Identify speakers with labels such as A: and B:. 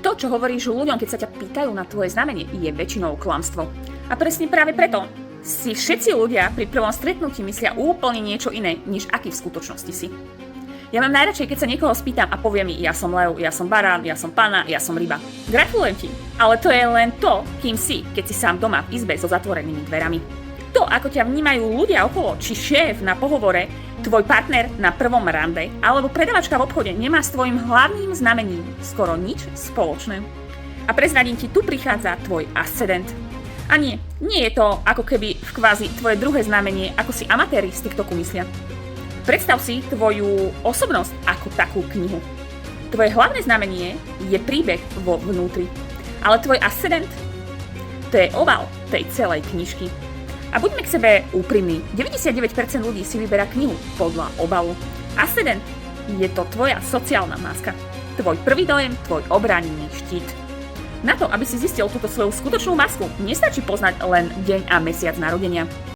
A: To, čo hovoríš ľuďom, keď sa ťa pýtajú na tvoje znamenie, je väčšinou klamstvo. A presne práve preto si všetci ľudia pri prvom stretnutí myslia úplne niečo iné, než aký v skutočnosti si. Ja mám najradšej, keď sa niekoho spýtam a povie mi, ja som lev, ja som barán, ja som pana, ja som ryba. Gratulujem ti, ale to je len to, kým si, keď si sám doma v izbe so zatvorenými dverami. To, ako ťa vnímajú ľudia okolo, či šéf na pohovore, tvoj partner na prvom rande, alebo predavačka v obchode nemá s tvojim hlavným znamením skoro nič spoločné. A prezradím ti, tu prichádza tvoj ascendent. A nie je to ako keby v kvázi tvoje druhé znamenie, ako si amatéri z TikToku myslia. Predstav si tvoju osobnosť ako takú knihu. Tvoje hlavné znamenie je príbeh vo vnútri, ale tvoj ascendent to je obal tej celej knižky. A buďme k sebe úprimní, 99% ľudí si vyberá knihu podľa obalu. Ascendent je to tvoja sociálna maska, tvoj prvý dojem, tvoj obránny štít. Na to, aby si zistil túto svoju skutočnú masku, nestačí poznať len deň a mesiac narodenia.